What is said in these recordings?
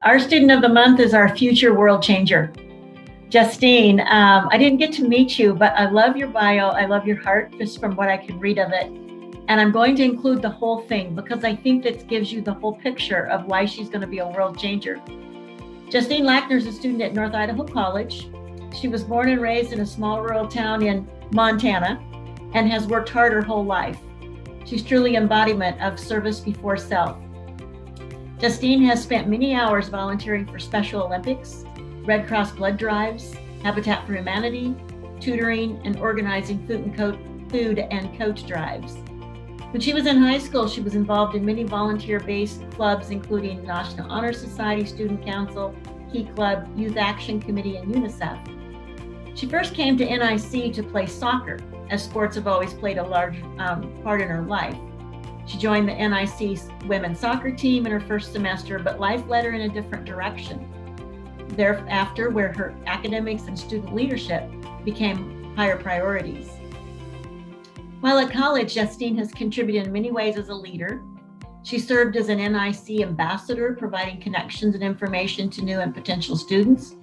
Our student of the month is our future world changer, Justine. I didn't get to meet you, but I love your bio. I love your heart, just from what I can read of it. And I'm going to include the whole thing because I think that gives you the whole picture of why she's going to be a world changer. Justine Lackner is a student at North Idaho College. She was born and raised in a small rural town in Montana and has worked hard her whole life. She's truly embodiment of service before self. Justine has spent many hours volunteering for Special Olympics, Red Cross blood drives, Habitat for Humanity, tutoring, and organizing food and coach drives. When she was in high school, she was involved in many volunteer-based clubs, including National Honor Society, Student Council, Key Club, Youth Action Committee, and UNICEF. She first came to NIC to play soccer, as sports have always played a large part in her life. She joined the NIC women's soccer team in her first semester, but life led her in a different direction. Thereafter, where her academics and student leadership became higher priorities. While at college, Justine has contributed in many ways as a leader. She served as an NIC ambassador, providing connections and information to new and potential students.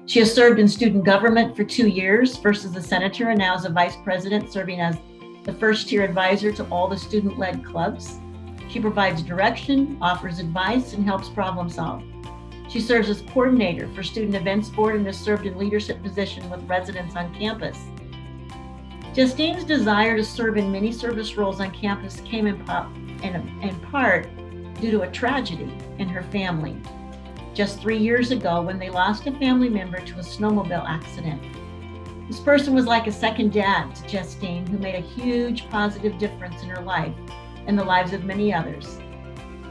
She has served in student government for 2 years, first as a senator and now as a vice president, serving as the first-tier advisor to all the student-led clubs. She provides direction, offers advice, and helps problem solve. She serves as coordinator for Student Events Board and has served in leadership position with residents on campus. Justine's desire to serve in many service roles on campus came in part due to a tragedy in her family. Just 3 years ago, when they lost a family member to a snowmobile accident. This person was like a second dad to Justine, who made a huge positive difference in her life and the lives of many others.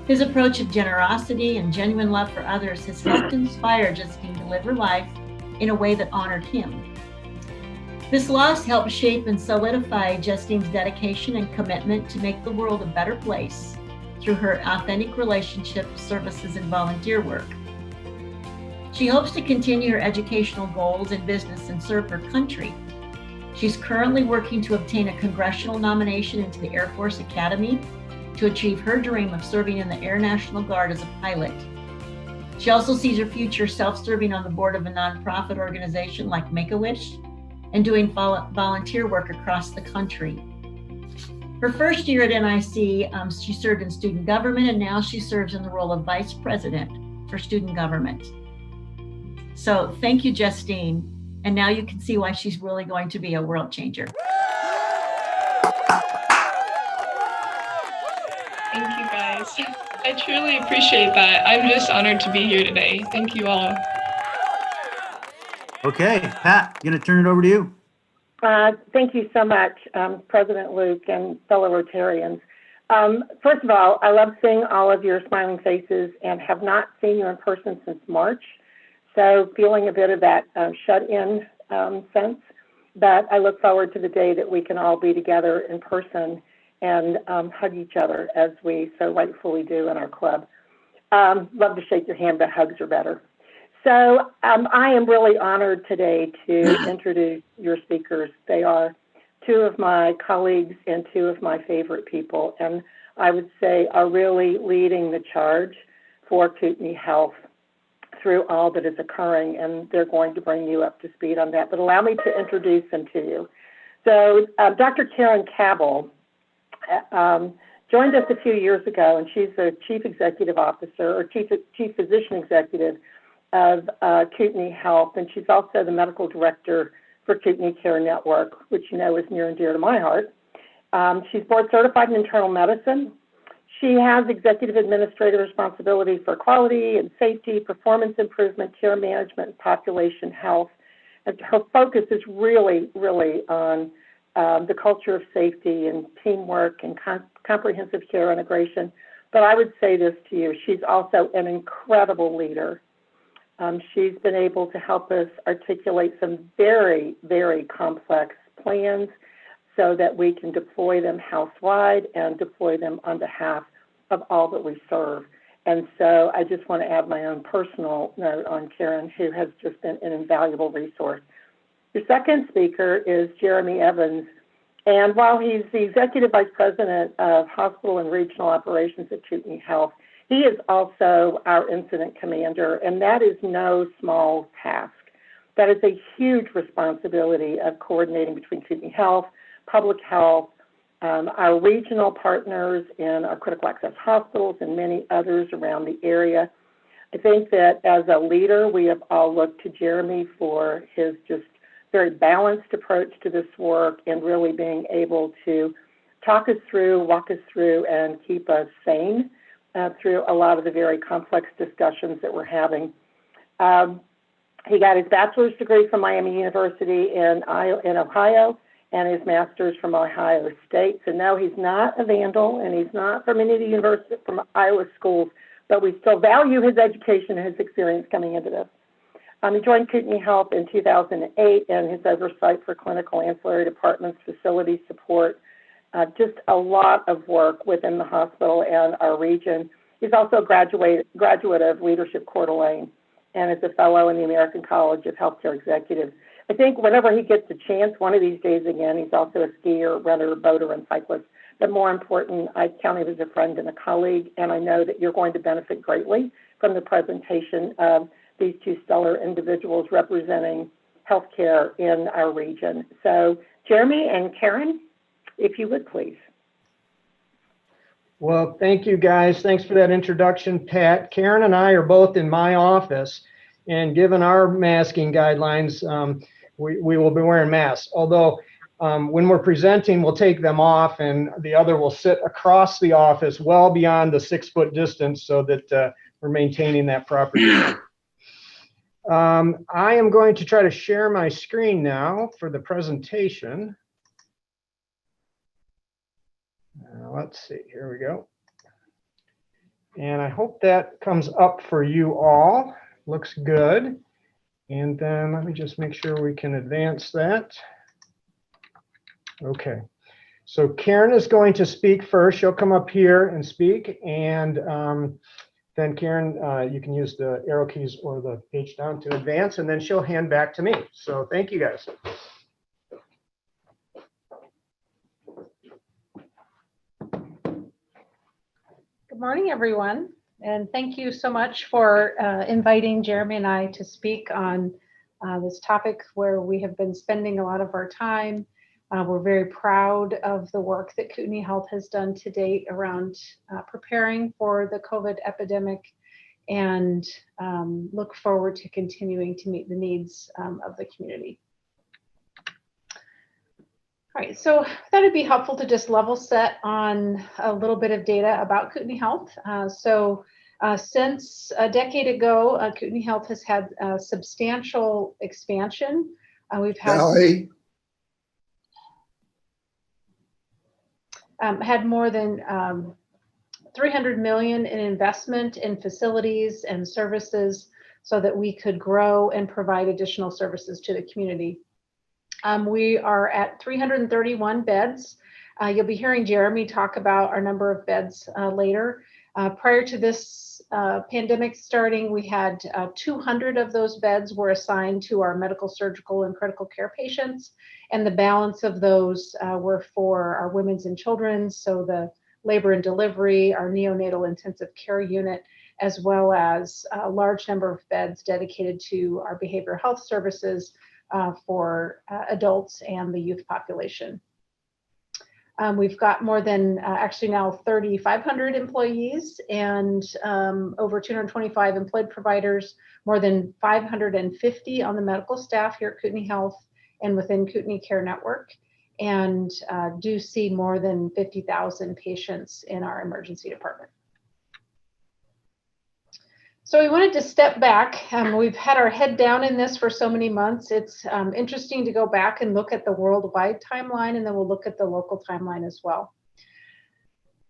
His approach of generosity and genuine love for others has helped inspire Justine to live her life in a way that honored him. This loss helped shape and solidify Justine's dedication and commitment to make the world a better place through her authentic relationships, services, and volunteer work. She hopes to continue her educational goals in business and serve her country. She's currently working to obtain a congressional nomination into the Air Force Academy to achieve her dream of serving in the Air National Guard as a pilot. She also sees her future self-serving on the board of a nonprofit organization like Make-A-Wish and doing volunteer work across the country. Her first year at NIC, she served in student government, and now she serves in the role of vice president for student government. So thank you, Justine. And now you can see why she's really going to be a world changer. Thank you, guys. I truly appreciate that. I'm just honored to be here today. Thank you all. Okay, Pat, I'm going to turn it over to you. Thank you so much, President Luke and fellow Rotarians. First of all, I love seeing all of your smiling faces and have not seen you in person since March. So feeling a bit of that shut-in sense, but I look forward to the day that we can all be together in person and hug each other as we so rightfully do in our club. Love to shake your hand, but hugs are better. So I am really honored today to introduce your speakers. They are two of my colleagues and two of my favorite people, and I would say are really leading the charge for Kootenai Health through all that is occurring, and they're going to bring you up to speed on that. But allow me to introduce them to you. So Dr. Karen CABELL joined us a few years ago, and she's the Chief Executive Officer, or Chief Physician Executive of Kootenai Health, and she's also the Medical Director for Kootenai Care Network, which you know is near and dear to my heart. She's board certified in internal medicine. She has executive administrative responsibility for quality and safety, performance improvement, care management, and population health. And her focus is really, really on the culture of safety and teamwork and comprehensive care integration. But I would say this to you, she's also an incredible leader. She's been able to help us articulate some very, very complex plans so that we can deploy them house-wide and deploy them on behalf of all that we serve. And so I just want to add my own personal note on Karen, who has just been an invaluable resource. Your second speaker is Jeremy Evans. And while he's the Executive Vice President of Hospital and Regional Operations at Kootenai Health, He is also our incident commander, and that is no small task. That is a huge responsibility of coordinating between Kootenai Health, public health, our regional partners in our critical access hospitals, and many others around the area. I think that as a leader, we have all looked to Jeremy for his just very balanced approach to this work and really being able to talk us through, walk us through, and keep us sane through a lot of the very complex discussions that we're having. He got his bachelor's degree from Miami University in Ohio and his master's from Ohio State. So no, he's not a vandal, and he's not from any of the university from Iowa schools, but we still value his education and his experience coming into this. He joined Kootenai Health in 2008, and his oversight for clinical ancillary departments, facility support, just a lot of work within the hospital and our region. He's also a graduate of Leadership Coeur d'Alene and is a fellow in the American College of Healthcare Executives. I think whenever he gets a chance, one of these days again, he's also a skier, runner, boater, and cyclist. But more important, I count him as a friend and a colleague, and I know that you're going to benefit greatly from the presentation of these two stellar individuals representing healthcare in our region. So Jeremy and Karen, if you would please. Well, thank you guys. Thanks for that introduction, Pat. Karen and I are both in my office, and given our masking guidelines, we will be wearing masks. Although when we're presenting, we'll take them off, and the other will sit across the office well beyond the 6-foot distance so that we're maintaining that proper distance. I am going to try to share my screen now for the presentation. Let's see, here we go. And I hope that comes up for you all. Looks good. And then let me just make sure we can advance that. Okay, so Karen is going to speak first. She'll come up here and speak, and then Karen, you can use the arrow keys or the H down to advance, and then she'll hand back to me. So thank you guys. Good morning, everyone, and thank you so much for inviting Jeremy and I to speak on this topic where we have been spending a lot of our time. We're very proud of the work that Kootenai Health has done to date around preparing for the COVID epidemic, and look forward to continuing to meet the needs of the community. All right, so that would be helpful to just level set on a little bit of data about Kootenai Health. Since a decade ago, Kootenai Health has had substantial expansion. We've had had more than $300 million in investment in facilities and services so that we could grow and provide additional services to the community. We are at 331 beds. You'll be hearing Jeremy talk about our number of beds later. Prior to this pandemic starting, we had 200 of those beds were assigned to our medical, surgical, and critical care patients, and the balance of those were for our women's and children's, so the labor and delivery, our neonatal intensive care unit, as well as a large number of beds dedicated to our behavioral health services for adults and the youth population. We've got more than actually now 3,500 employees and over 225 employed providers, more than 550 on the medical staff here at Kootenai Health and within Kootenai Care Network, and do see more than 50,000 patients in our emergency department. So we wanted to step back. We've had our head down in this for so many months. It's interesting to go back and look at the worldwide timeline, and then we'll look at the local timeline as well.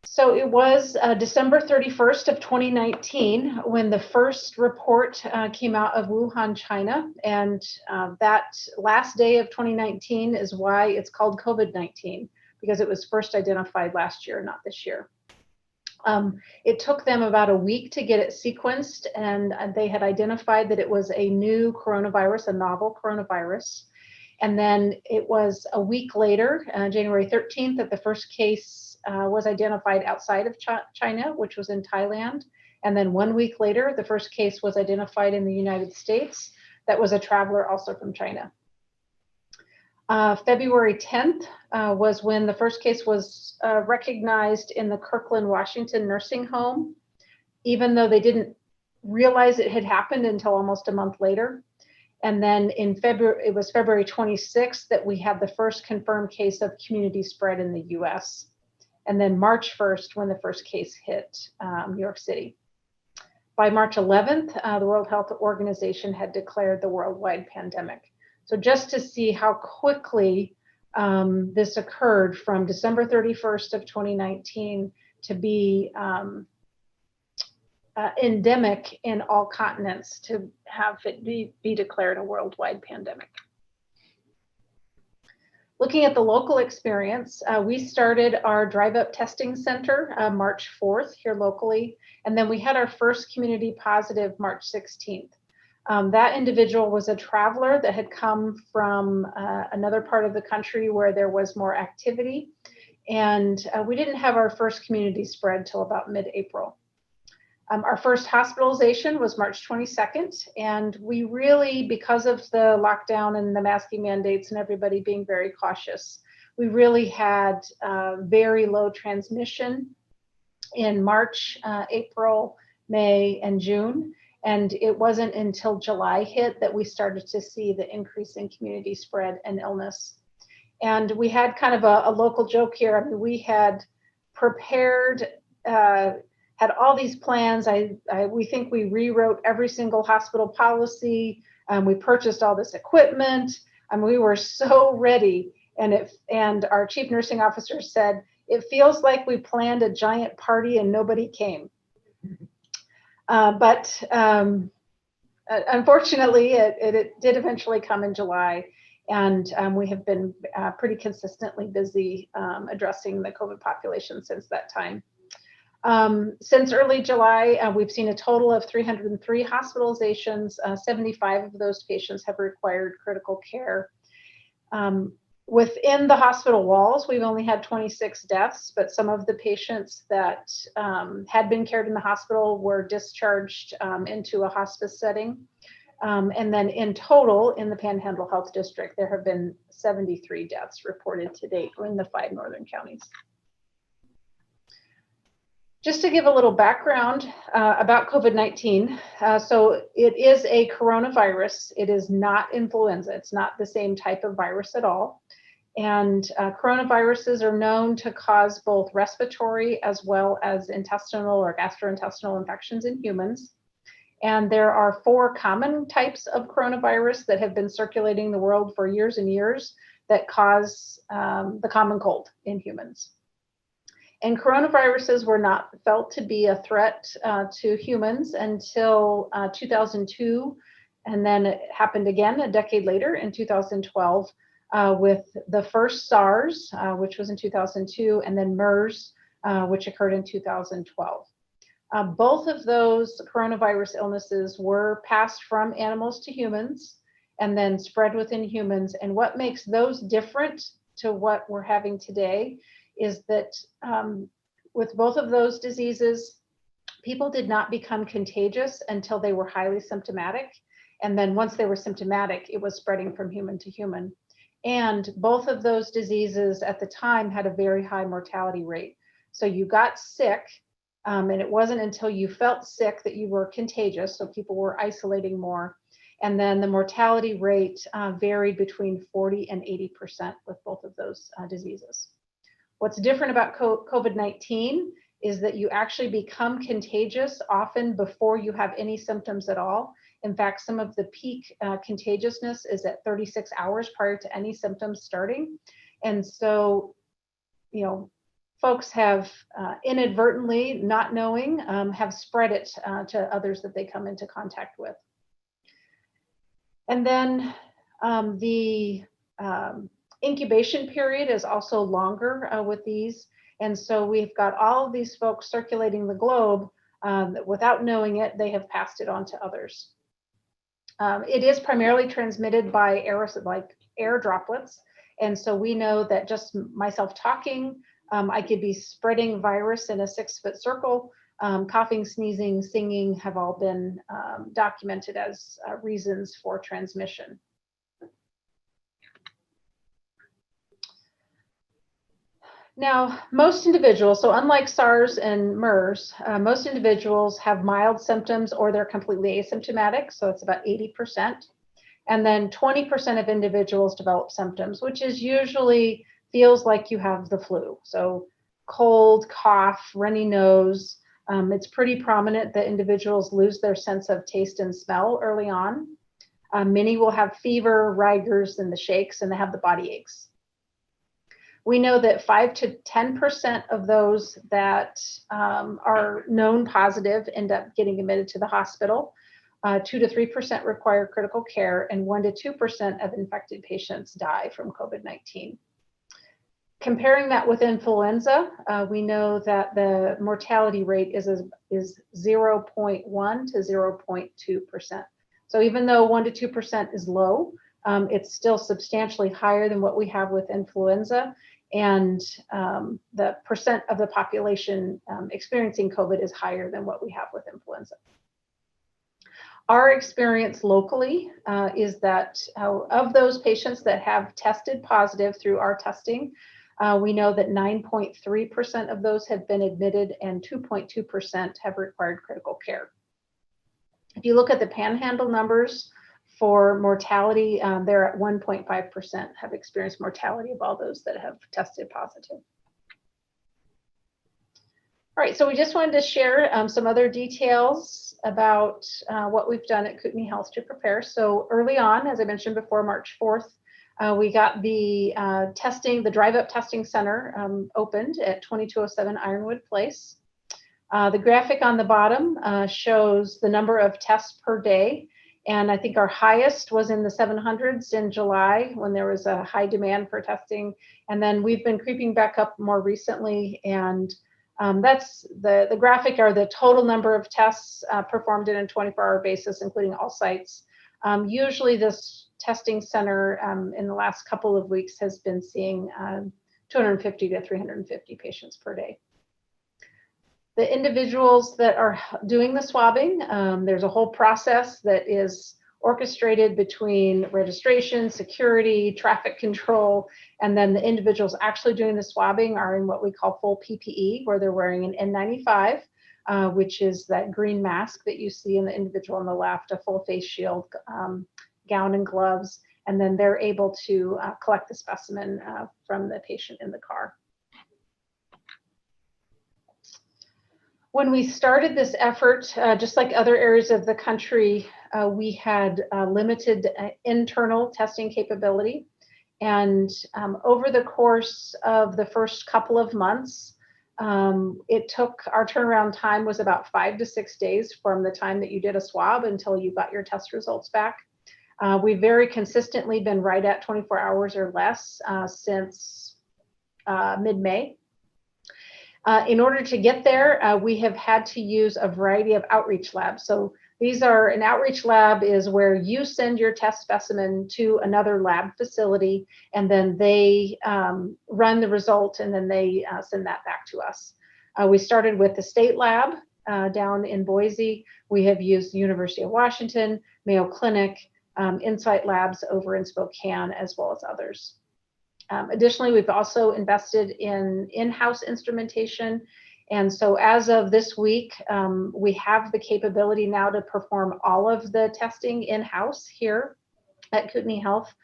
So it was December 31st of 2019 when the first report came out of Wuhan, China. And that last day of 2019 is why it's called COVID-19, because it was first identified last year, not this year. It took them about a week to get it sequenced, and they had identified that it was a new coronavirus, a novel coronavirus. And then it was a week later, January 13th, that the first case was identified outside of China, which was in Thailand. And then 1 week later, the first case was identified in the United States. That was a traveler also from China. February 10th was when the first case was recognized in the Kirkland, Washington nursing home, even though they didn't realize it had happened until almost a month later. And then in February, it was February 26th that we had the first confirmed case of community spread in the US. And then March 1st, when the first case hit New York City. By March 11th, the World Health Organization had declared the worldwide pandemic. So just to see how quickly this occurred from December 31st of 2019 to be endemic in all continents, to have it be declared a worldwide pandemic. Looking at the local experience, we started our drive-up testing center March 4th here locally, and then we had our first community positive March 16th. That individual was a traveler that had come from another part of the country where there was more activity, and we didn't have our first community spread till about mid-April. Our first hospitalization was March 22nd, and we really, because of the lockdown and the masking mandates and everybody being very cautious, we really had very low transmission in March, April, May, and June. And it wasn't until July hit that we started to see the increase in community spread and illness. And we had kind of a local joke here. I mean, we had prepared, had all these plans. We think we rewrote every single hospital policy. We purchased all this equipment, and we were so ready. And our chief nursing officer said, "It feels like we planned a giant party and nobody came." But unfortunately, it did eventually come in July, and we have been pretty consistently busy addressing the COVID population since that time. Since early July, we've seen a total of 303 hospitalizations. 75 of those patients have required critical care. Within the hospital walls, we've only had 26 deaths, but some of the patients that had been cared in the hospital were discharged into a hospice setting. And then in total, in the Panhandle Health District, there have been 73 deaths reported to date in the 5 northern counties. Just to give a little background about COVID-19, so it is a coronavirus. It is not influenza. It's not the same type of virus at all. And coronaviruses are known to cause both respiratory as well as intestinal or gastrointestinal infections in humans. And there are 4 common types of coronavirus that have been circulating the world for years and years that cause the common cold in humans. And coronaviruses were not felt to be a threat to humans until 2002. And then it happened again a decade later in 2012 with the first SARS, which was in 2002, and then MERS, which occurred in 2012. Both of those coronavirus illnesses were passed from animals to humans and then spread within humans. And what makes those different to what we're having today is that with both of those diseases, people did not become contagious until they were highly symptomatic. And then once they were symptomatic, it was spreading from human to human. And both of those diseases at the time had a very high mortality rate. So you got sick, and it wasn't until you felt sick that you were contagious, so people were isolating more. And then the mortality rate varied between 40 and 80% with both of those diseases. What's different about COVID-19 is that you actually become contagious often before you have any symptoms at all. In fact, some of the peak contagiousness is at 36 hours prior to any symptoms starting. And so, you know, folks have inadvertently, not knowing, have spread it to others that they come into contact with. And then the incubation period is also longer with these. And so we've got all of these folks circulating the globe that without knowing it, they have passed it on to others. It is primarily transmitted by aerosols, like air droplets. And so we know that just myself talking, I could be spreading virus in a 6-foot circle. coughing, sneezing, singing have all been documented as reasons for transmission. Now, most individuals, so unlike SARS and MERS, most individuals have mild symptoms or they're completely asymptomatic, so it's about 80%. And then 20% of individuals develop symptoms, which is usually feels like you have the flu. So cold, cough, runny nose. It's pretty prominent that individuals lose their sense of taste and smell early on. Many will have fever, rigors, and the shakes, and they have the body aches. We know that 5 to 10% of those that are known positive end up getting admitted to the hospital. 2 to 3% require critical care, and 1 to 2% of infected patients die from COVID-19. Comparing that with influenza, we know that the mortality rate is 0.1 to 0.2%. So even though 1 to 2% is low, it's still substantially higher than what we have with influenza. And the percent of the population experiencing COVID is higher than what we have with influenza. Our experience locally is that of those patients that have tested positive through our testing, we know that 9.3% of those have been admitted and 2.2% have required critical care. If you look at the panhandle numbers for mortality, they're at 1.5% have experienced mortality of all those that have tested positive. All right, so we just wanted to share some other details about what we've done at Kootenai Health to prepare. So early on, as I mentioned before, March 4th, we got the testing, the drive-up testing center opened at 2207 Ironwood Place. The graphic on the bottom shows the number of tests per day. And I think our highest was in the 700s in July when there was a high demand for testing. And then we've been creeping back up more recently. And that's the graphic are the total number of tests performed in a 24-hour basis, including all sites. Usually this testing center in the last couple of weeks has been seeing 250 to 350 patients per day. The individuals that are doing the swabbing, there's a whole process that is orchestrated between registration, security, traffic control, and then the individuals actually doing the swabbing are in what we call full PPE, where they're wearing an N95, which is that green mask that you see in the individual on the left, a full face shield, gown and gloves, and then they're able to collect the specimen from the patient in the car. When we started this effort, just like other areas of the country, we had limited internal testing capability. And over the course of the first couple of months, it took, our turnaround time was about 5 to 6 days from the time that you did a swab until you got your test results back. We've very consistently been right at 24 hours or less since mid-May. In order to get there, we have had to use a variety of outreach labs. So these are, an outreach lab is where you send your test specimen to another lab facility, and then they run the result, and then they send that back to us. We started with the state lab down in Boise. We have used the University of Washington, Mayo Clinic, Insight Labs over in Spokane, as well as others. Additionally, we've also invested in in-house instrumentation. And so as of this week, we have the capability now to perform all of the testing in-house here at Kootenai Health.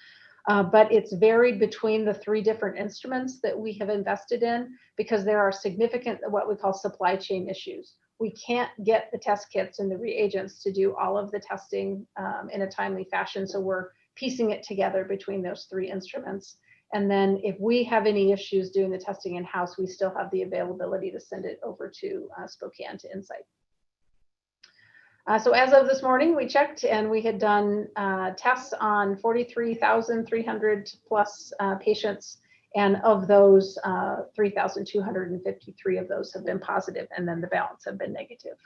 But it's varied between the 3 different instruments that we have invested in because there are significant, what we call supply chain issues. We can't get the test kits and the reagents to do all of the testing in a timely fashion. So we're piecing it together between those 3 instruments. And then if we have any issues doing the testing in-house, we still have the availability to send it over to Spokane to Insight. So as of this morning, we checked and we had done tests on 43,300 plus patients. And of those, 3,253 of those have been positive, and then the balance have been negative.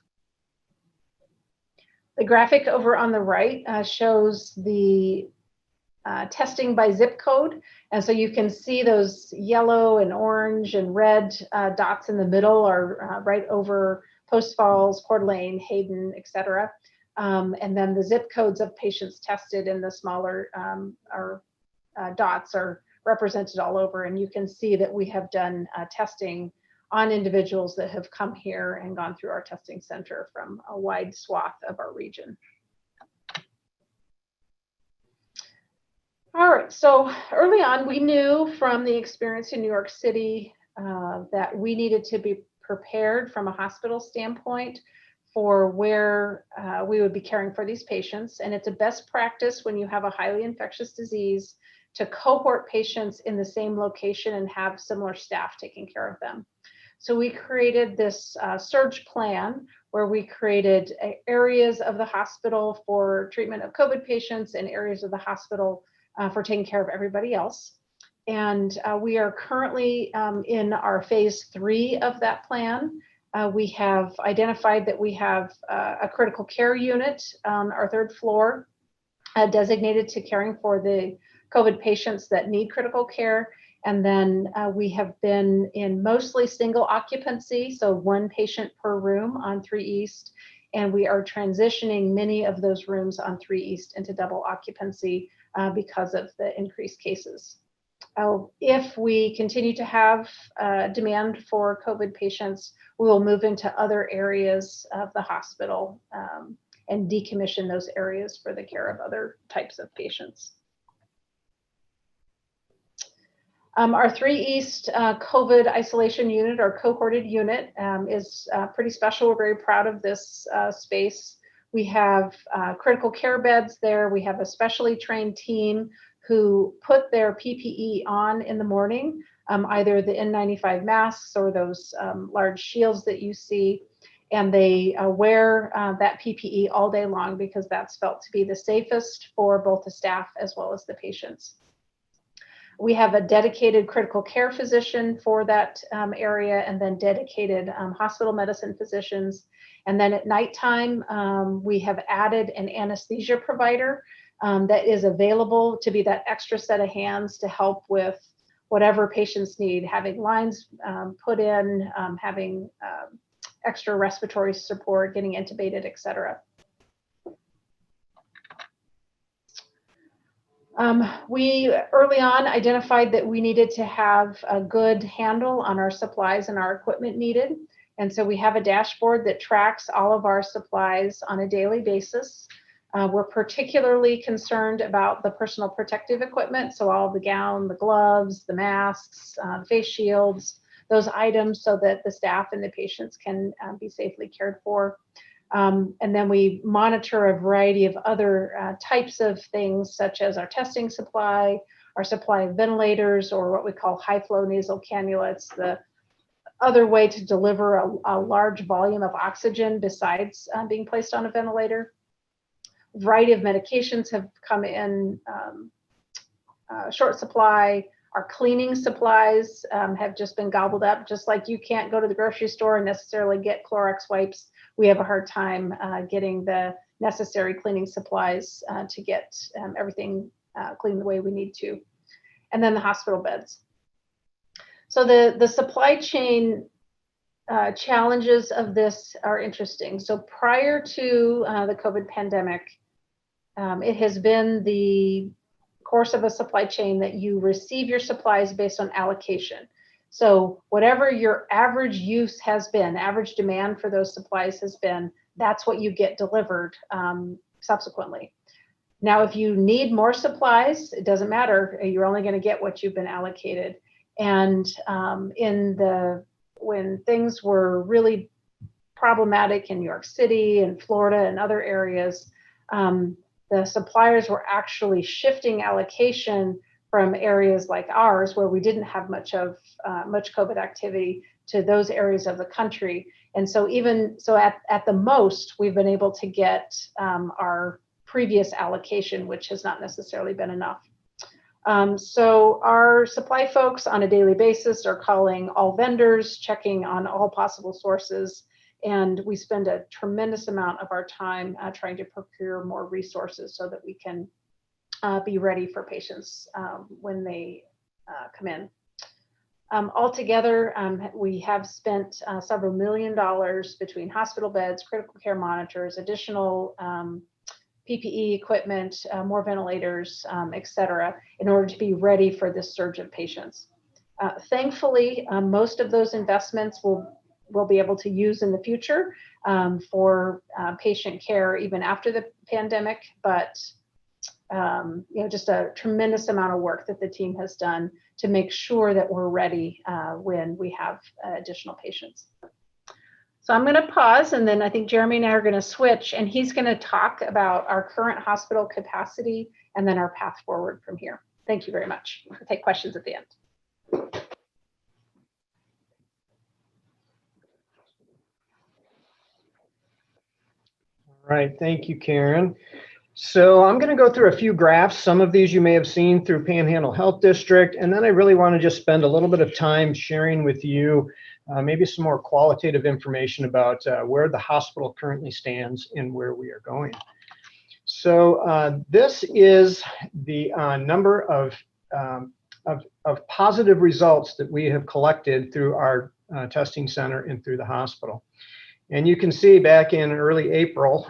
The graphic over on the right shows the testing by zip code. And so you can see those yellow and orange and red dots in the middle are right over Post Falls, Coeur d'Alene, Hayden, et cetera. And then the zip codes of patients tested in the smaller dots are represented all over. And you can see that we have done testing on individuals that have come here and gone through our testing center from a wide swath of our region. All right, so early on, we knew from the experience in New York City that we needed to be prepared from a hospital standpoint for where we would be caring for these patients. And it's a best practice when you have a highly infectious disease to cohort patients in the same location and have similar staff taking care of them. So we created this surge plan where we created areas of the hospital for treatment of COVID patients and areas of the hospital for taking care of everybody else. And we are currently in our phase 3 of that plan. We have identified that we have a critical care unit on our 3rd floor designated to caring for the COVID patients that need critical care. And then we have been in mostly single occupancy, so 1 patient per room on 3 East. And we are transitioning many of those rooms on 3 East into double occupancy because of the increased cases. If we continue to have demand for COVID patients, we will move into other areas of the hospital and decommission those areas for the care of other types of patients. Our 3 East COVID isolation unit, or cohorted unit, is pretty special. We're very proud of this space. We have critical care beds there. We have a specially trained team who put their PPE on in the morning, either the N95 masks or those large shields that you see. And they wear that PPE all day long because that's felt to be the safest for both the staff as well as the patients. We have a dedicated critical care physician for that area, and then dedicated hospital medicine physicians. And then at nighttime, we have added an anesthesia provider that is available to be that extra set of hands to help with whatever patients need, having lines put in, having extra respiratory support, getting intubated, et cetera. We early on identified that we needed to have a good handle on our supplies and our equipment needed. And so we have a dashboard that tracks all of our supplies on a daily basis. We're particularly concerned about the personal protective equipment. So all of the gown, the gloves, the masks, face shields, those items so that the staff and the patients can be safely cared for. And then we monitor a variety of other types of things, such as our testing supply, our supply of ventilators, or what we call high flow nasal cannulas, the other way to deliver a large volume of oxygen besides being placed on a ventilator. A variety of medications have come in short supply. Our cleaning supplies have just been gobbled up. Just like you can't go to the grocery store and necessarily get Clorox wipes, we have a hard time getting the necessary cleaning supplies to get everything clean the way we need to. And then the hospital beds. So the supply chain challenges of this are interesting. So prior to the COVID pandemic, it has been the course of a supply chain that you receive your supplies based on allocation. So whatever your average use has been, average demand for those supplies has been, that's what you get delivered subsequently. Now, if you need more supplies, it doesn't matter. You're only going to get what you've been allocated. And when things were really problematic in New York City and Florida and other areas, the suppliers were actually shifting allocation from areas like ours, where we didn't have much COVID activity, to those areas of the country. And so at the most, we've been able to get our previous allocation, which has not necessarily been enough. So our supply folks on a daily basis are calling all vendors, checking on all possible sources, and we spend a tremendous amount of our time trying to procure more resources so that we can be ready for patients when they come in. Altogether, we have spent several $million between hospital beds, critical care monitors, additional PPE equipment, more ventilators, et cetera, in order to be ready for this surge of patients. Thankfully, most of those investments we'll be able to use in the future for patient care even after the pandemic, but just a tremendous amount of work that the team has done to make sure that we're ready when we have additional patients. So I'm going to pause, and then I think Jeremy and I are going to switch, and he's going to talk about our current hospital capacity and then our path forward from here. Thank you very much. We'll take questions at the end. All right, thank you, Karen. So I'm going to go through a few graphs. Some of these you may have seen through Panhandle Health District, and then I really want to just spend a little bit of time sharing with you maybe some more qualitative information about where the hospital currently stands and where we are going. So this is the number of positive results that we have collected through our testing center and through the hospital. And you can see back in early April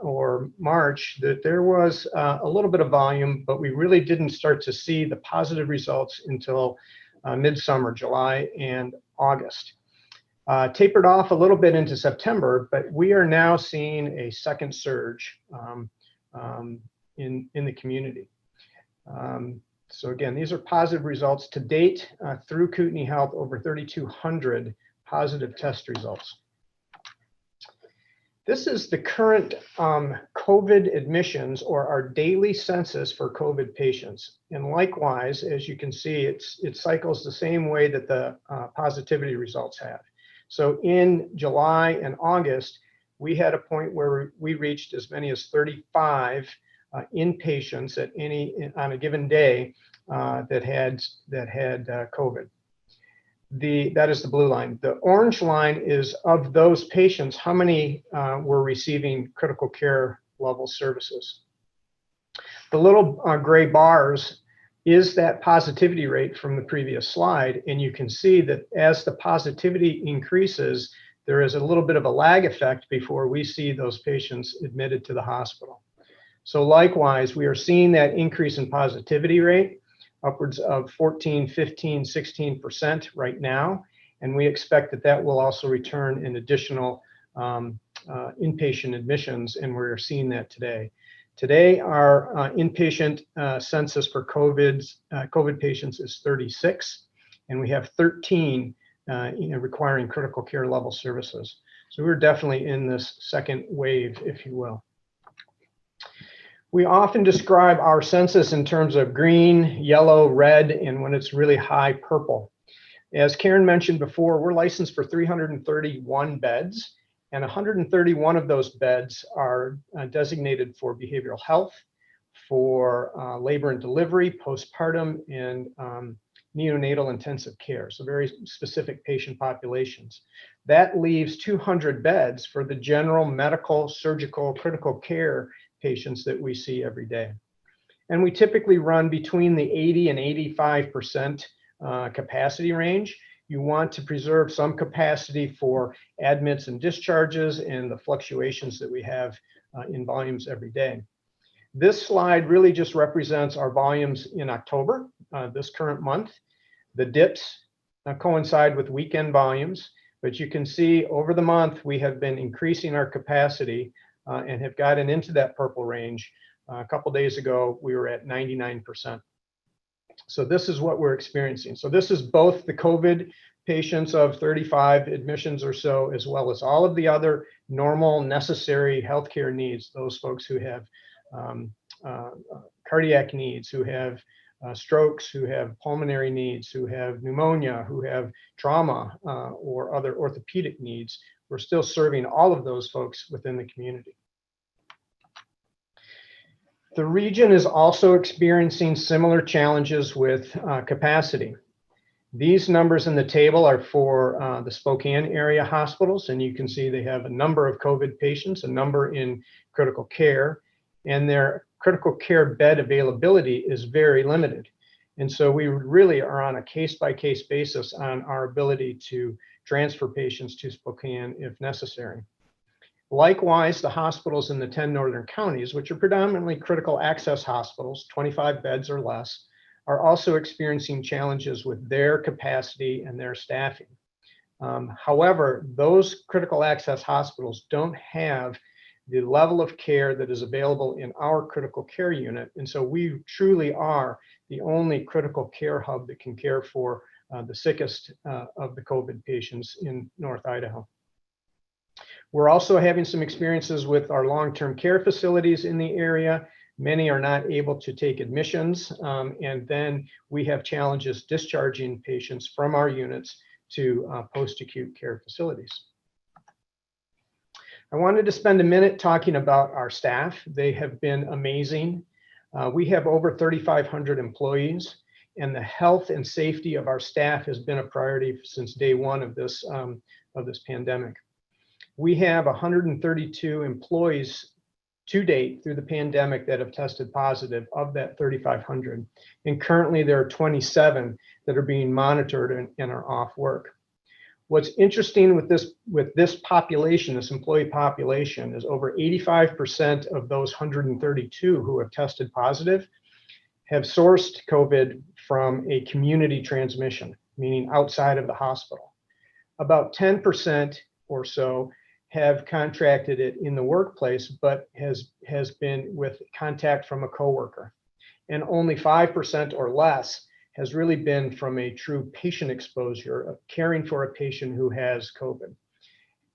or March that there was a little bit of volume, but we really didn't start to see the positive results until midsummer, July and August. Tapered off a little bit into September, but we are now seeing a second surge in the community. So again, these are positive results to date through Kootenai Health, over 3,200 positive test results. This is the current COVID admissions, or our daily census for COVID patients. And likewise, as you can see, it cycles the same way that the positivity results have. So in July and August, we had a point where we reached as many as 35 inpatients on a given day that had COVID. That is the blue line. The orange line is of those patients, how many were receiving critical care level services. The little gray bars is that positivity rate from the previous slide. And you can see that as the positivity increases, there is a little bit of a lag effect before we see those patients admitted to the hospital. So likewise, we are seeing that increase in positivity rate, upwards of 14, 15, 16% right now. And we expect that that will also return in additional inpatient admissions, and we're seeing that today. Today, our inpatient census for COVID patients is 36, and we have 13 requiring critical care level services. So we're definitely in this second wave, if you will. We often describe our census in terms of green, yellow, red, and when it's really high, purple. As Karen mentioned before, we're licensed for 331 beds, and 131 of those beds are designated for behavioral health, for labor and delivery, postpartum, and neonatal intensive care, so very specific patient populations. That leaves 200 beds for the general medical, surgical, critical care patients that we see every day. And we typically run between the 80 and 85% capacity range. You want to preserve some capacity for admits and discharges and the fluctuations that we have in volumes every day. This slide really just represents our volumes in October, this current month. The dips coincide with weekend volumes, but you can see over the month we have been increasing our capacity and have gotten into that purple range. A couple days ago, we were at 99%. So this is what we're experiencing. So this is both the COVID patients of 35 admissions or so, as well as all of the other normal, necessary healthcare needs, those folks who have cardiac needs, who have strokes, who have pulmonary needs, who have pneumonia, who have trauma or other orthopedic needs. We're still serving all of those folks within the community. The region is also experiencing similar challenges with capacity. These numbers in the table are for the Spokane area hospitals, and you can see they have a number of COVID patients, a number in critical care, and their critical care bed availability is very limited. And so we really are on a case-by-case basis on our ability to transfer patients to Spokane if necessary. Likewise, the hospitals in the 10 northern counties, which are predominantly critical access hospitals, 25 beds or less, are also experiencing challenges with their capacity and their staffing. However, those critical access hospitals don't have the level of care that is available in our critical care unit. And so we truly are the only critical care hub that can care for the sickest of the COVID patients in North Idaho. We're also having some experiences with our long-term care facilities in the area. Many are not able to take admissions, and then we have challenges discharging patients from our units to post-acute care facilities. I wanted to spend a minute talking about our staff. They have been amazing. We have over 3,500 employees, and the health and safety of our staff has been a priority since day one of this pandemic. We have 132 employees to date through the pandemic that have tested positive of that 3,500. And currently there are 27 that are being monitored and are off work. What's interesting with this population, this employee population, is over 85% of those 132 who have tested positive have sourced COVID from a community transmission, meaning outside of the hospital. About 10% or so have contracted it in the workplace, but has been with contact from a coworker. And only 5% or less has really been from a true patient exposure of caring for a patient who has COVID.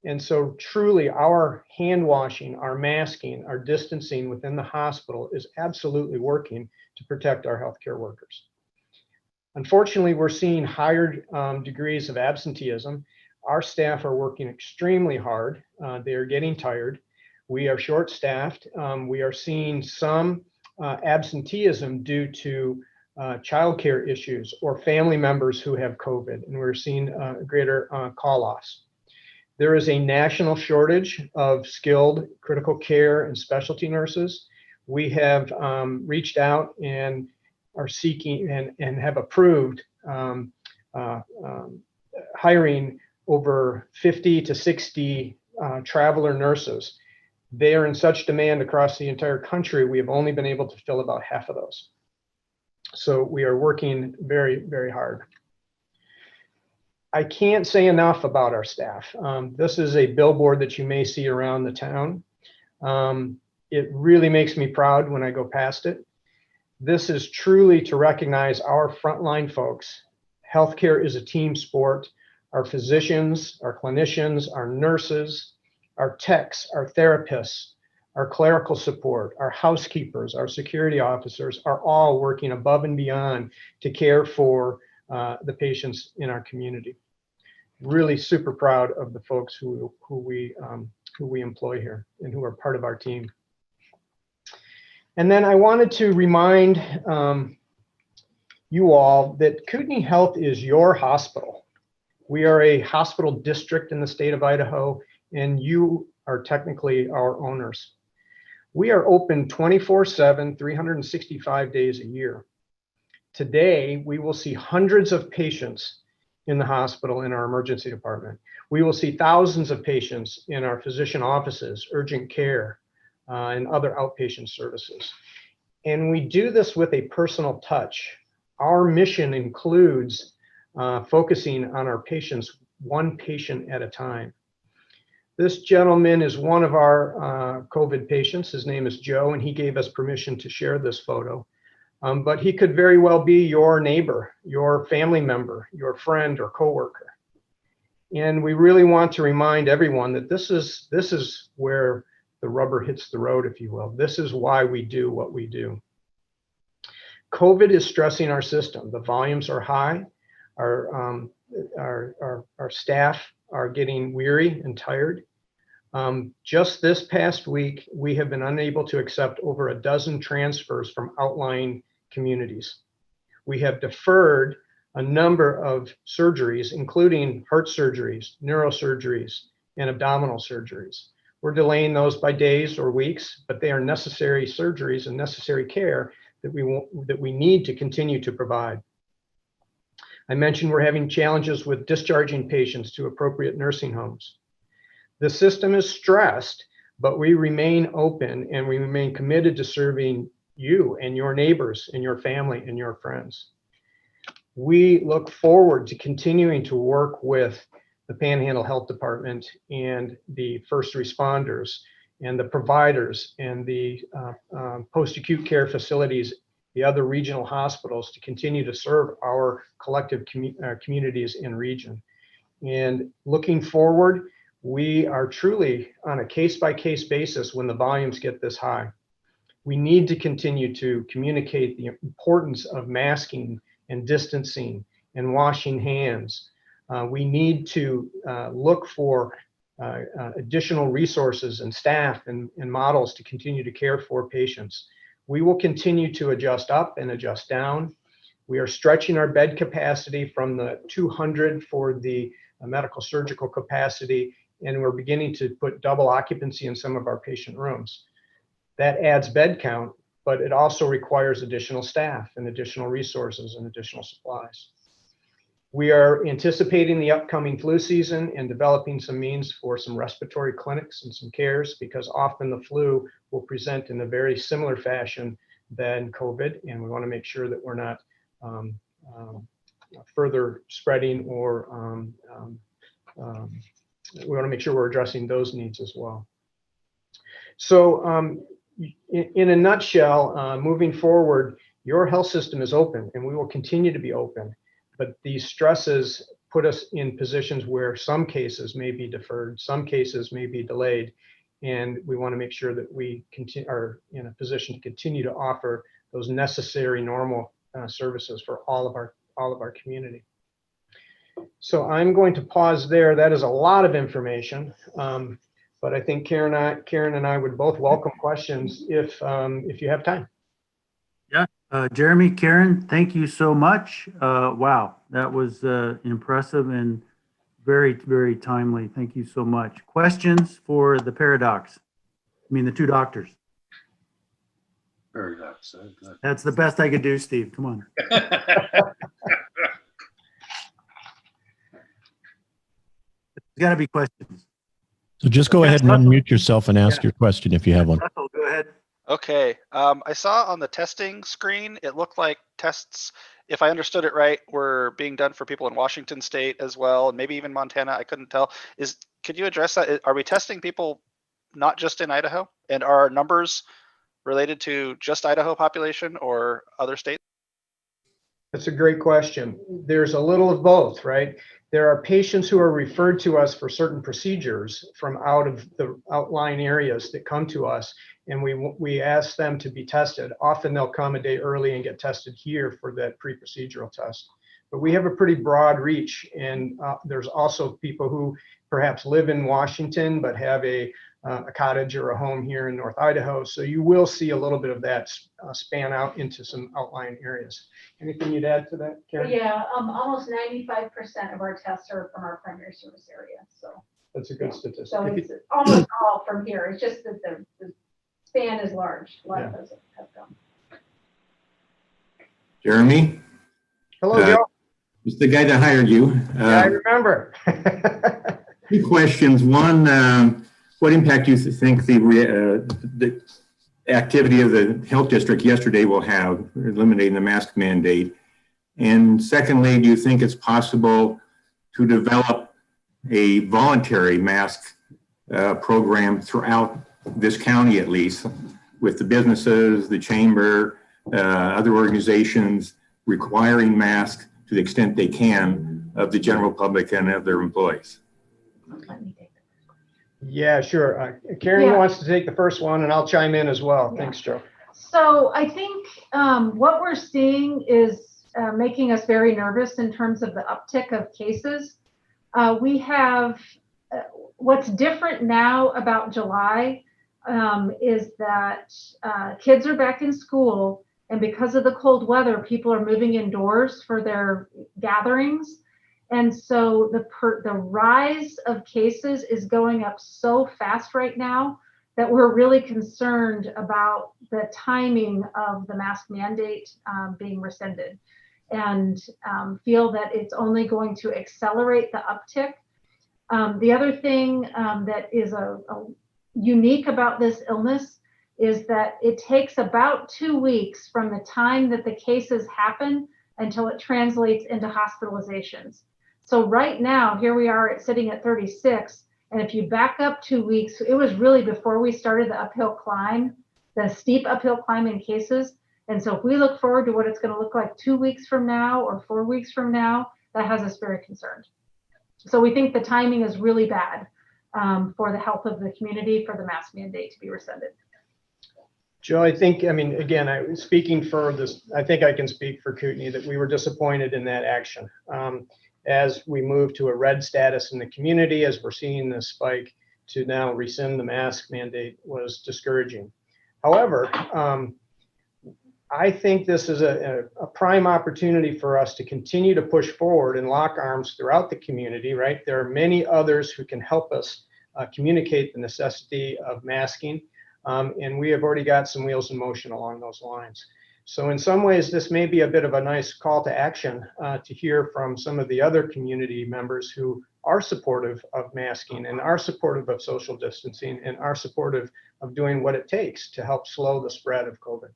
And so truly our hand washing, our masking, our distancing within the hospital is absolutely working to protect our healthcare workers. Unfortunately, we're seeing higher degrees of absenteeism. Our staff are working extremely hard. They are getting tired. We are short-staffed. We are seeing some absenteeism due to childcare issues or family members who have COVID, and we're seeing greater call-offs. There is a national shortage of skilled critical care and specialty nurses. We have reached out and are seeking and have approved hiring over 50 to 60 traveler nurses. They are in such demand across the entire country, we have only been able to fill about half of those. So we are working very, very hard. I can't say enough about our staff. This is a billboard that you may see around the town. It really makes me proud when I go past it. This is truly to recognize our frontline folks. Healthcare is a team sport. Our physicians, our clinicians, our nurses, our techs, our therapists, our clerical support, our housekeepers, our security officers are all working above and beyond to care for the patients in our community. Really super proud of the folks who we employ here and who are part of our team. And then I wanted to remind you all that Kootenai Health is your hospital. We are a hospital district in the state of Idaho, and you are technically our owners. We are open 24/7, 365 days a year. Today, we will see hundreds of patients in the hospital in our emergency department. We will see thousands of patients in our physician offices, urgent care, and other outpatient services. And we do this with a personal touch. Our mission includes focusing on our patients, one patient at a time. This gentleman is one of our COVID patients. His name is Joe, and he gave us permission to share this photo. But he could very well be your neighbor, your family member, your friend or coworker. And we really want to remind everyone that this is where the rubber hits the road, if you will. This is why we do what we do. COVID is stressing our system. The volumes are high. Our staff are getting weary and tired. Just this past week, we have been unable to accept over a dozen transfers from outlying communities. We have deferred a number of surgeries, including heart surgeries, neurosurgeries, and abdominal surgeries. We're delaying those by days or weeks, but they are necessary surgeries and necessary care that we need to continue to provide. I mentioned we're having challenges with discharging patients to appropriate nursing homes. The system is stressed, but we remain open and we remain committed to serving you and your neighbors and your family and your friends. We look forward to continuing to work with the Panhandle Health Department and the first responders and the providers and the post-acute care facilities, the other regional hospitals, to continue to serve our collective communities in region. And looking forward, we are truly on a case-by-case basis when the volumes get this high. We need to continue to communicate the importance of masking and distancing and washing hands. We need to look for additional resources and staff and models to continue to care for patients. We will continue to adjust up and adjust down. We are stretching our bed capacity from the 200 for the medical surgical capacity, and we're beginning to put double occupancy in some of our patient rooms. That adds bed count, but it also requires additional staff and additional resources and additional supplies. We are anticipating the upcoming flu season and developing some means for some respiratory clinics and some cares, because often the flu will present in a very similar fashion than COVID, and we want to make sure that we're not further spreading, or we want to make sure we're addressing those needs as well. So in a nutshell, moving forward, your health system is open and we will continue to be open. But these stresses put us in positions where some cases may be deferred, some cases may be delayed, and we want to make sure that we are in a position to continue to offer those necessary normal services for all of our community. So I'm going to pause there. That is a lot of information, but I think Karen and I would both welcome questions if you have time. Yeah, Jeremy, Karen, thank you so much. Wow, that was impressive and very, very timely. Thank you so much. Questions for the paradox? I mean, the two doctors. Paradox. That's the best I could do, Steve. Come on. There's got to be questions. So just go ahead and unmute yourself and ask your question if you have one. Russell, go ahead. Okay. I saw on the testing screen, it looked like tests, if I understood it right, were being done for people in Washington State as well, and maybe even Montana. I couldn't tell. Could you address that? Are we testing people not just in Idaho? And are our numbers related to just Idaho population or other states? That's a great question. There's a little of both, right? There are patients who are referred to us for certain procedures from out of the outlying areas that come to us, and we ask them to be tested. Often they'll come a day early and get tested here for that pre-procedural test. But we have a pretty broad reach, and there's also people who perhaps live in Washington but have a cottage or a home here in North Idaho. So you will see a little bit of that span out into some outlying areas. Anything you'd add to that, Karen? Yeah, almost 95% of our tests are from our primary service area. So that's a good statistic. So it's almost all from here. It's just that the span is large. A lot of those have come. Jeremy? Hello, Joe. It's the guy that hired you. Yeah, I remember. Two questions. One, what impact do you think the activity of the health district yesterday will have, eliminating the mask mandate? And secondly, do you think it's possible to develop a voluntary mask program throughout this county, at least, with the businesses, the chamber, other organizations requiring masks to the extent they can of the general public and of their employees? Yeah, sure. Karen wants to take the first one, and I'll chime in as well. Yeah. Thanks, Joe. So I think what we're seeing is making us very nervous in terms of the uptick of cases. We have what's different now about July is that kids are back in school, and because of the cold weather, people are moving indoors for their gatherings. And so the rise of cases is going up so fast right now that we're really concerned about the timing of the mask mandate being rescinded, and feel that it's only going to accelerate the uptick. The other thing that is a unique about this illness is that it takes about 2 weeks from the time that the cases happen until it translates into hospitalizations. So right now, here we are sitting at 36. And if you back up 2 weeks, it was really before we started the uphill climb, the steep uphill climb in cases. And so if we look forward to what it's going to look like 2 weeks from now or 4 weeks from now, that has us very concerned. So we think the timing is really bad for the health of the community, for the mask mandate to be rescinded. Joe, I think, I mean, again, speaking for this, I think I can speak for Kootenai that we were disappointed in that action. As we move to a red status in the community, as we're seeing this spike, to now rescind the mask mandate was discouraging. However, I think this is a prime opportunity for us to continue to push forward and lock arms throughout the community, right? There are many others who can help us communicate the necessity of masking. And we have already got some wheels in motion along those lines. So in some ways, this may be a bit of a nice call to action to hear from some of the other community members who are supportive of masking and are supportive of social distancing and are supportive of doing what it takes to help slow the spread of COVID.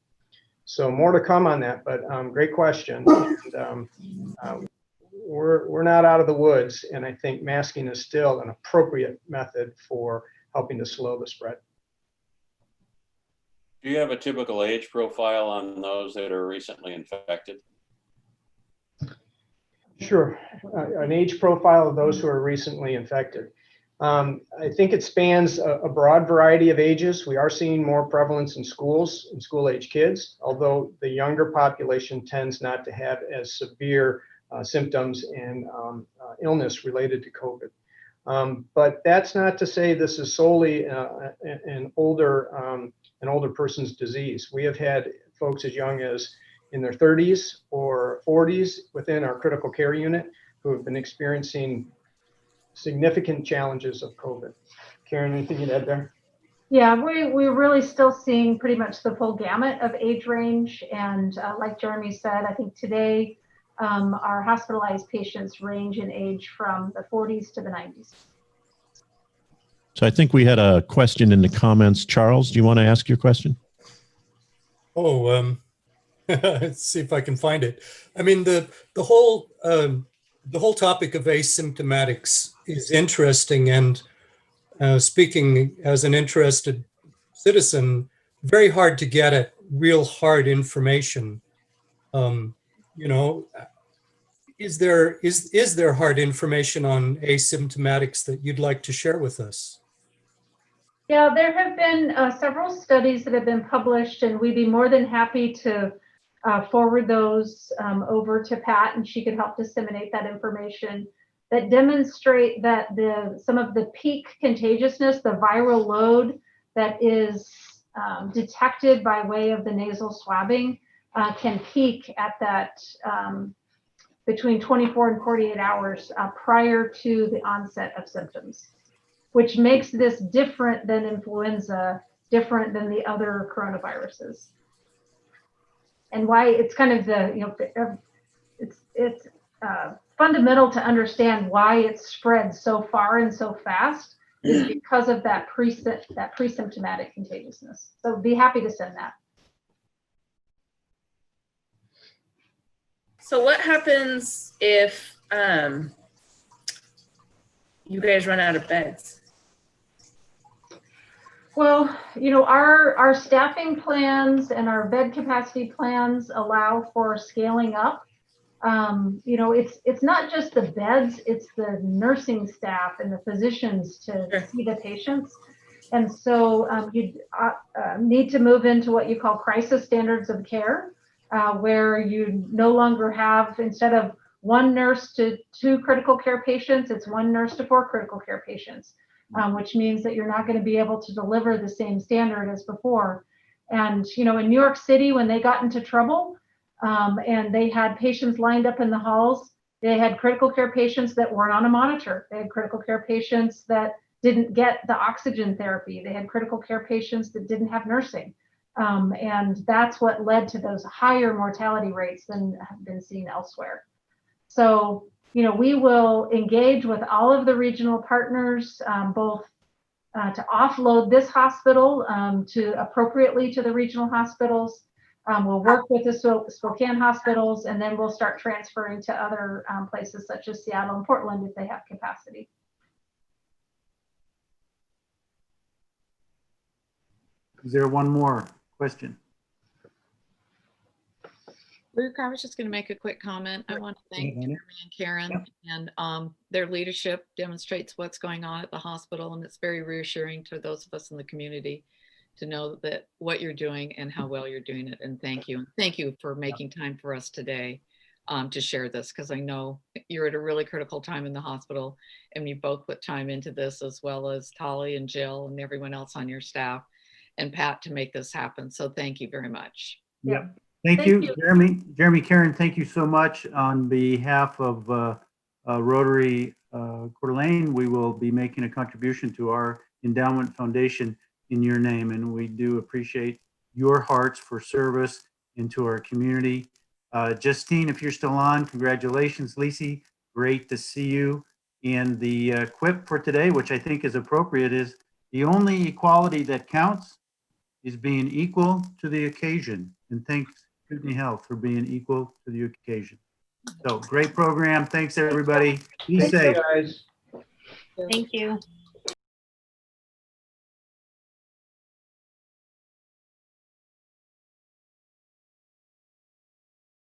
So more to come on that, but great question. And, we're not out of the woods, and I think masking is still an appropriate method for helping to slow the spread. Do you have a typical age profile on those that are recently infected? Sure, an age profile of those who are recently infected. I think it spans a broad variety of ages. We are seeing more prevalence in schools and school-age kids, although the younger population tends not to have as severe symptoms and illness related to COVID. But that's not to say this is solely an older person's disease. We have had folks as young as in their 30s or 40s within our critical care unit who have been experiencing significant challenges of COVID. Karen, anything you'd add there? Yeah, we're really still seeing pretty much the full gamut of age range. And like Jeremy said, I think today our hospitalized patients range in age from the 40s to the 90s. So I think we had a question in the comments. Charles, do you want to ask your question? Oh, let's see if I can find it. I mean, the whole topic of asymptomatics is interesting, and speaking as an interested citizen, very hard to get at real hard information. You know, is there hard information on asymptomatics that you'd like to share with us? Yeah, there have been several studies that have been published, and we'd be more than happy to forward those over to Pat, and she could help disseminate that information, that demonstrate that some of the peak contagiousness, the viral load that is detected by way of the nasal swabbing can peak at that between 24 and 48 hours prior to the onset of symptoms, which makes this different than influenza, different than the other coronaviruses. And why it's kind of the, you know, it's fundamental to understand why it spread so far and so fast is because of that pre-symptomatic contagiousness. So be happy to send that. So what happens if you guys run out of beds? Well, you know, our staffing plans and our bed capacity plans allow for scaling up. You know, it's not just the beds, it's the nursing staff and the physicians to see the patients. And so you need to move into what you call crisis standards of care, where you no longer have, instead of one nurse to 2 critical care patients, it's 1 nurse to 4 critical care patients. Which means that you're not going to be able to deliver the same standard as before. And, you know, in New York City, when they got into trouble and they had patients lined up in the halls, they had critical care patients that weren't on a monitor. They had critical care patients that didn't get the oxygen therapy. They had critical care patients that didn't have nursing. And that's what led to those higher mortality rates than have been seen elsewhere. So, you know, we will engage with all of the regional partners, both to offload this hospital to appropriately to the regional hospitals. We'll work with the Spokane hospitals, and then we'll start transferring to other places such as Seattle and Portland if they have capacity. Is there one more question? Luke, I was just going to make a quick comment. I want to thank Jeremy and Karen, and their leadership demonstrates what's going on at the hospital, and it's very reassuring to those of us in the community to know that what you're doing and how well you're doing it. And thank you. And thank you for making time for us today to share this, because I know you're at a really critical time in the hospital, and you both put time into this, as well as Tolly and Jill and everyone else on your staff and Pat to make this happen. So thank you very much. Yep. Thank you, Jeremy, Karen, thank you so much. On behalf of Rotary Coeur d'Alene, we will be making a contribution to our endowment foundation in your name, and we do appreciate your hearts for service into our community. Justine, if you're still on, congratulations. Lisi, great to see you. And the quip for today, which I think is appropriate, is the only equality that counts is being equal to the occasion. And thanks, Kootenai Health, for being equal to the occasion. So great program. Thanks, everybody. Be safe. Guys. Thank you.